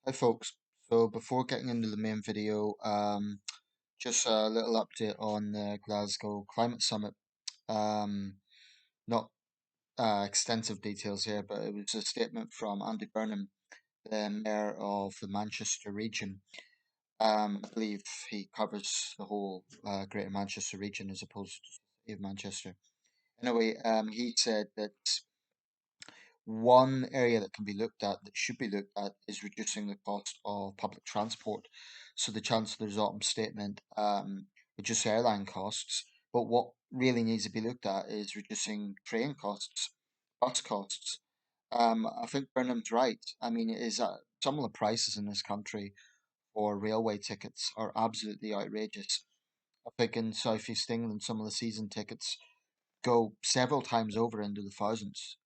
Hi folks. So before getting into the main video, just a little update on the Glasgow Climate Summit. Not extensive details here, but it was a statement from Andy Burnham, the mayor of the Manchester region. I believe he covers the whole Greater Manchester region as opposed to the city of Manchester. Anyway, he said that one area that can be looked at, that should be looked at, is reducing the cost of public transport. So the Chancellor's autumn statement reduce airline costs, but what really needs to be looked at is reducing train costs, bus costs. I think Burnham's right. I mean, it is some of the prices in this country for railway tickets are absolutely outrageous. I think in South East England, some of the season tickets go several times over into the thousands.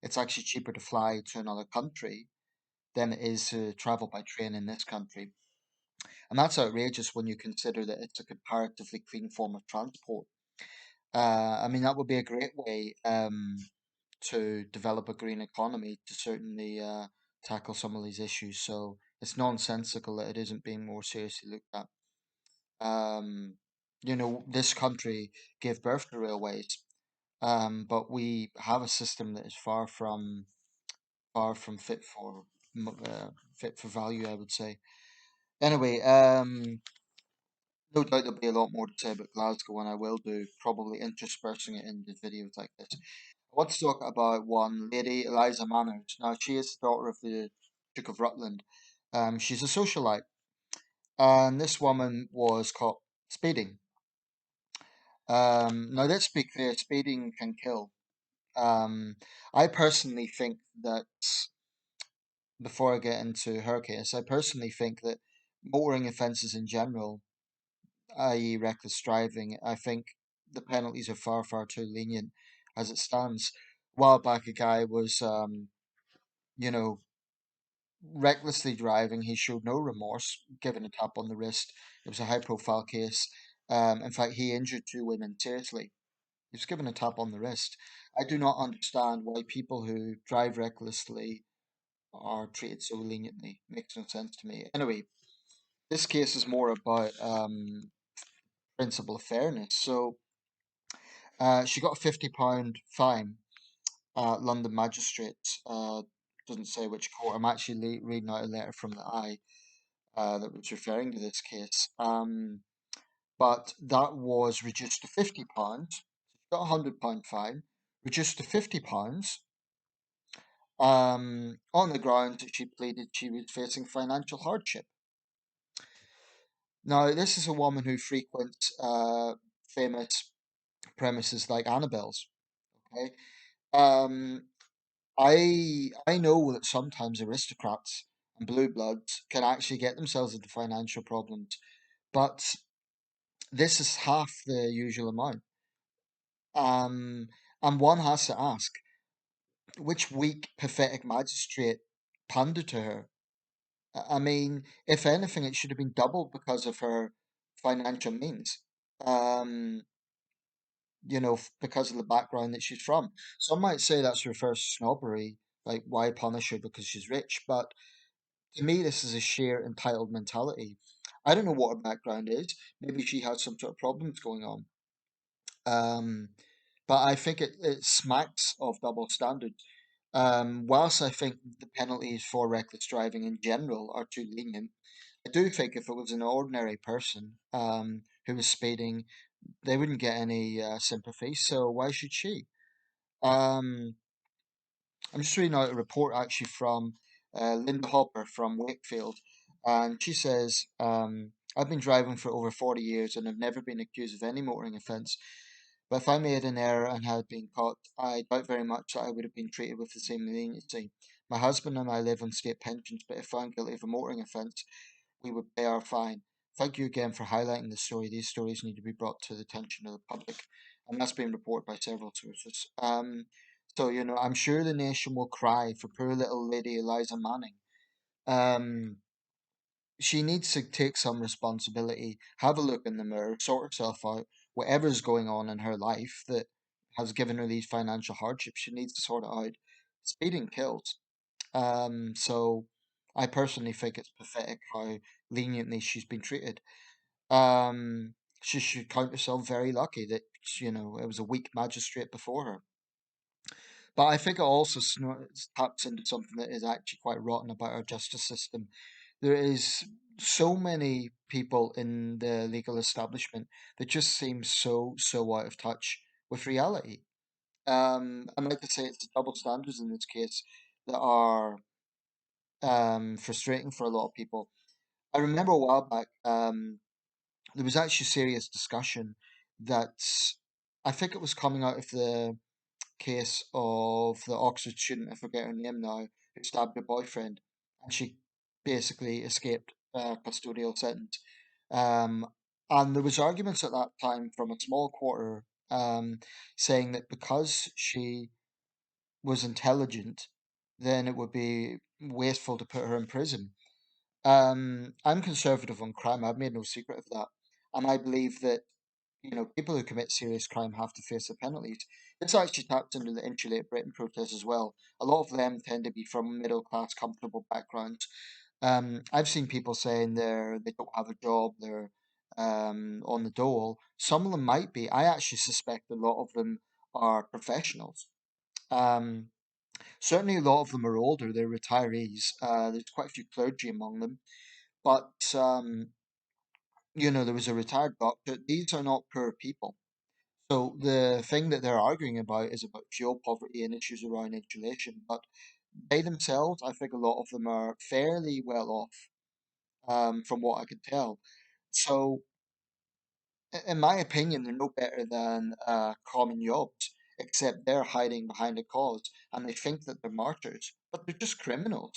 It's actually cheaper to fly to another country than it is to travel by train in this country. And that's outrageous when you consider that it's a comparatively clean form of transport. I mean, that would be a great way to develop a green economy to certainly tackle some of these issues. So it's nonsensical that it isn't being more seriously looked at. Um, this country gave birth to railways. But we have a system that is far from fit for value, I would say. Anyway, no doubt there'll be a lot more to say about Glasgow, and I will do, probably interspersing it into videos like this. I want to talk about one lady, Eliza Manners. Now, she is the daughter of the Duke of Rutland. She's a socialite, and this woman was caught speeding. Now, let's be clear, speeding can kill. Um, I personally think that before I get into her case, I personally think that motoring offences in general, i.e., reckless driving, I think the penalties are far, far too lenient as it stands. A while back, a guy was, you know, recklessly driving. He showed no remorse, given a tap on the wrist. It was a high-profile case. In fact, he injured two women seriously. He was given a tap on the wrist. I do not understand why people who drive recklessly are treated so leniently. Makes no sense to me. Anyway, this case is more about principle of fairness. So she got a £50 fine at London magistrates. Doesn't say which court. I'm actually reading out a letter from the Eye that was referring to this case. But that was reduced to £50. She got a £100 fine, reduced to £50. On the grounds that she pleaded she was facing financial hardship. Now, this is a woman who frequents famous premises like Annabelle's. Okay, um, I know that sometimes aristocrats and blue bloods can actually get themselves into financial problems, but this is half the usual amount. Um, and one has to ask, which weak, pathetic magistrate pandered to her? I mean, if anything, it should have been doubled because of her financial means. Um, because of the background that she's from. Some might say that's reverse snobbery, like why punish her because she's rich? But to me, this is a sheer entitled mentality. I don't know what her background is. Maybe she has some sort of problems going on. Um, but I think it smacks of double standards. Whilst I think the penalties for reckless driving in general are too lenient, I do think if it was an ordinary person who was speeding, they wouldn't get any sympathy. So why should she? Um, I'm just reading out a report actually from Linda Hopper from Wakefield, and she says, "I've been driving for over 40 years and have never been accused of any motoring offence. But if I made an error and had been caught, I doubt very much that I would have been treated with the same leniency. My husband and I live on state pensions, but if found guilty of a motoring offence, we would pay our fine. Thank you again for highlighting this story. These stories need to be brought to the attention of the public, and that's been reported by several sources. I'm sure the nation will cry for poor little lady Eliza Manning. Um, she needs to take some responsibility, have a look in the mirror, sort herself out. Whatever's going on in her life that has given her these financial hardships, she needs to sort it out. Speeding kills. So I personally think it's pathetic how leniently she's been treated. Um, she should count herself very lucky that it was a weak magistrate before her. But I think it also taps into something that is actually quite rotten about our justice system. There is so many people in the legal establishment that just seem so out of touch with reality. I'd like to say it's the double standards in this case that are frustrating for a lot of people. I remember a while back, there was actually serious discussion that I think it was coming out of the case of the Oxford student, I forget her name now, who stabbed her boyfriend, and she basically escaped a custodial sentence. Um, and there was arguments at that time from a small quarter saying that because she was intelligent, then it would be wasteful to put her in prison. I'm conservative on crime. I've made no secret of that, and I believe that people who commit serious crime have to face the penalties. This actually taps into the Insulate Britain protest as well. A lot of them tend to be from middle class, comfortable backgrounds. I've seen people saying they don't have a job, they're on the dole. Some of them might be. I actually suspect a lot of them are professionals. Um, Certainly, a lot of them are older. They're retirees. There's quite a few clergy among them, but there was a retired doctor. These are not poor people. So the thing that they're arguing about is about fuel poverty and issues around insulation, but they themselves, I think a lot of them are fairly well off, from what I could tell. So, in my opinion, they're no better than common yobs, except they're hiding behind a cause and they think that they're martyrs, but they're just criminals,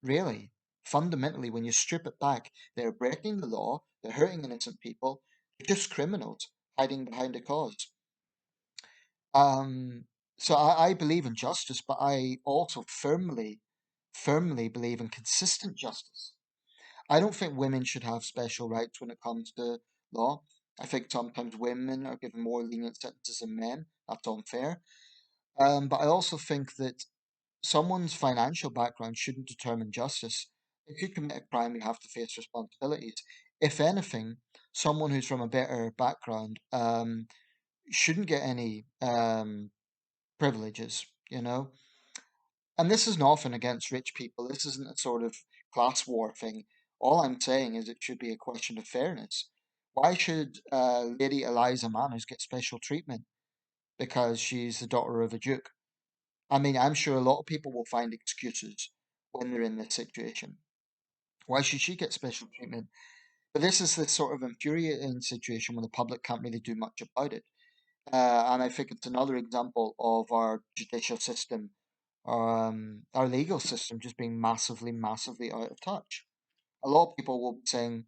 really. Fundamentally, when you strip it back, they're breaking the law, they're hurting innocent people, they're just criminals hiding behind a cause. Um, so I believe in justice, but I also firmly believe in consistent justice. I don't think women should have special rights when it comes to law. I think sometimes women are given more lenient sentences than men. That's unfair. But I also think that someone's financial background shouldn't determine justice. If you commit a crime, you have to face responsibilities. If anything, someone who's from a better background shouldn't get any privileges, you know? And this isn't often against rich people. This isn't a sort of class war thing. All I'm saying is it should be a question of fairness. Why should Lady Eliza Manners get special treatment because she's the daughter of a duke? I mean, I'm sure a lot of people will find excuses when they're in this situation. Why should she get special treatment? But this is the sort of infuriating situation when the public can't really do much about it. And I think it's another example of our judicial system, our legal system just being massively out of touch. A lot of people will be saying,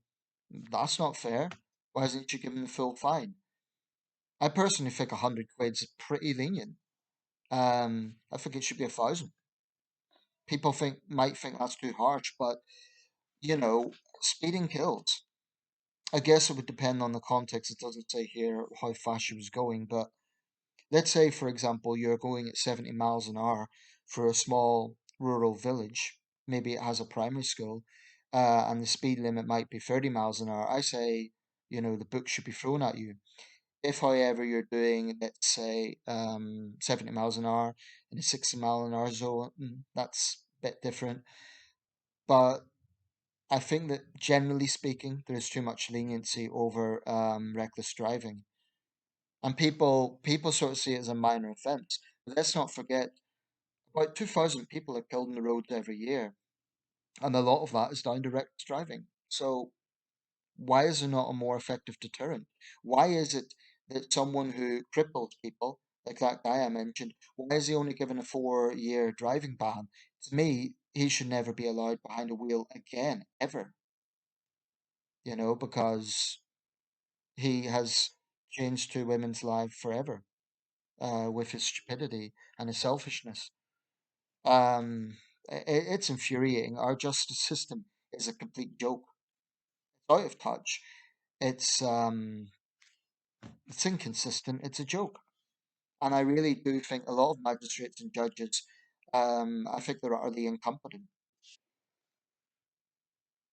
that's not fair. Why isn't she given the full fine? I personally think 100 quid is pretty lenient. I think it should be 1,000. People might think that's too harsh, but you know, speeding kills. I guess it would depend on the context. It doesn't say here how fast she was going, but let's say, for example, you're going at 70 miles an hour for a small rural village. Maybe it has a primary school, and the speed limit might be 30 miles an hour. I say, the book should be thrown at you. If, however, you're doing, let's say, 70 miles an hour in a 60 mile an hour zone, that's a bit different. But I think that generally speaking, there is too much leniency over reckless driving. And people sort of see it as a minor offence. But let's not forget, about 2,000 people are killed on the roads every year, and a lot of that is down to reckless driving. So why is there not a more effective deterrent? Why is it that someone who cripples people, like that guy I mentioned, why is he only given a 4-year driving ban? To me, he should never be allowed behind a wheel again, ever. Because he has changed two women's lives forever with his stupidity and his selfishness. It's infuriating. Our justice system is a complete joke. It's out of touch. It's um, it's inconsistent. It's a joke, and I really do think a lot of magistrates and judges, I think they're utterly incompetent.